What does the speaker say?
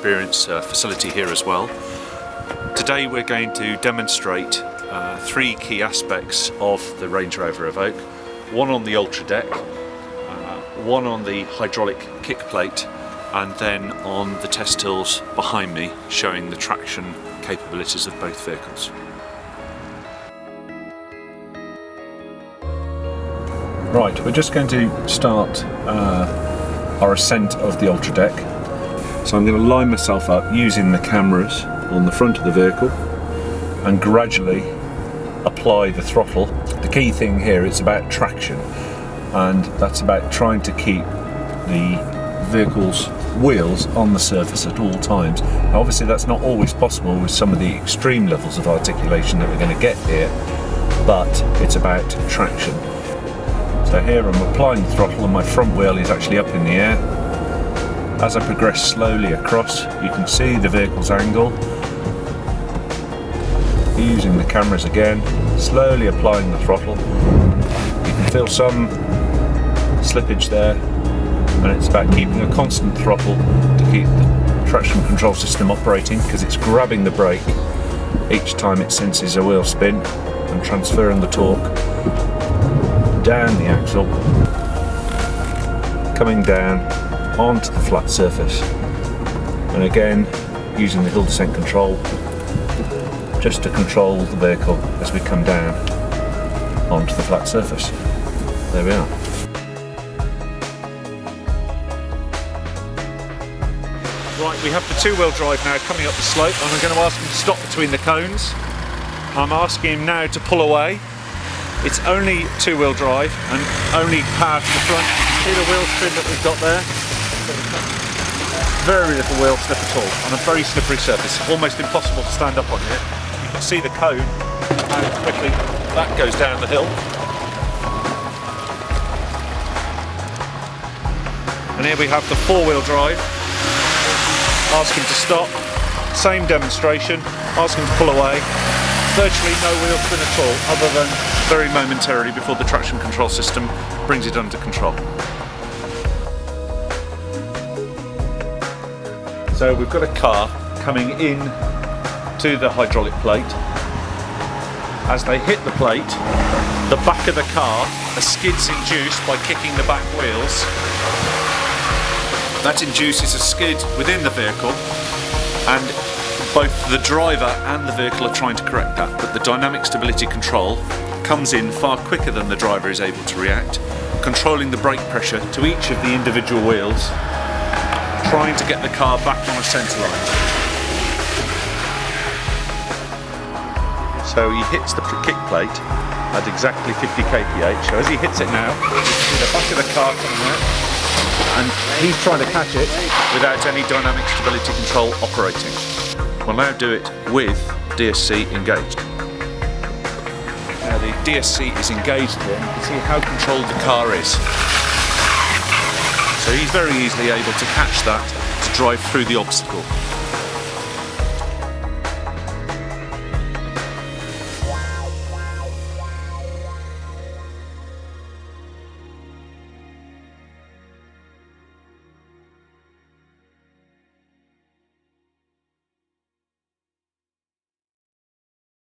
experience facility here as well. Today we're going to demonstrate three key aspects of the Range Rover Evoque. One on the Ultra deck, one on the hydraulic kick plate, and then on the test hills behind me, showing the traction capabilities of both vehicles. Right, we're just going to start our ascent of the Ultra deck. So I'm going to line myself up using the cameras on the front of the vehicle and gradually apply the throttle. The key thing here is about traction, and that's about trying to keep the vehicle's wheels on the surface at all times. Now, obviously that's not always possible with some of the extreme levels of articulation that we're going to get here, but it's about traction. So here I'm applying the throttle and my front wheel is actually up in the air. As I progress slowly across, you can see the vehicle's angle. Using the cameras again, slowly applying the throttle. You can feel some slippage there, and it's about keeping a constant throttle to keep the traction control system operating, because it's grabbing the brake each time it senses a wheel spin and transferring the torque down the axle, coming down onto the flat surface, and again using the hill descent control just to control the vehicle as we come down onto the flat surface. There we are. Right, we have the two-wheel drive now coming up the slope, and I'm going to ask him to stop between the cones. I'm asking him now to pull away. It's only two-wheel drive and only power to the front. See the wheel spin that we've got there? Very little wheel slip at all on a very slippery surface. Almost impossible to stand up on here. You can see the cone and how quickly that goes down the hill. And here we have the four-wheel drive. Ask him to stop. Same demonstration. Ask him to pull away. Virtually no wheel spin at all, other than very momentarily before the traction control system brings it under control. So we've got a car coming in to the hydraulic plate. As they hit the plate, the back of the car, a skid's induced by kicking the back wheels. That induces a skid within the vehicle, and both the driver and the vehicle are trying to correct that, but the dynamic stability control comes in far quicker than the driver is able to react, controlling the brake pressure to each of the individual wheels, trying to get the car back on a centre line. So he hits the kick plate at exactly 50 kph. So as he hits it now, you can see the back of the car coming out, and he's trying to catch it without any dynamic stability control operating. We'll now do it with DSC engaged. Now the DSC is engaged here, and you can see how controlled the car is. So he's very easily able to catch that to drive through the obstacle.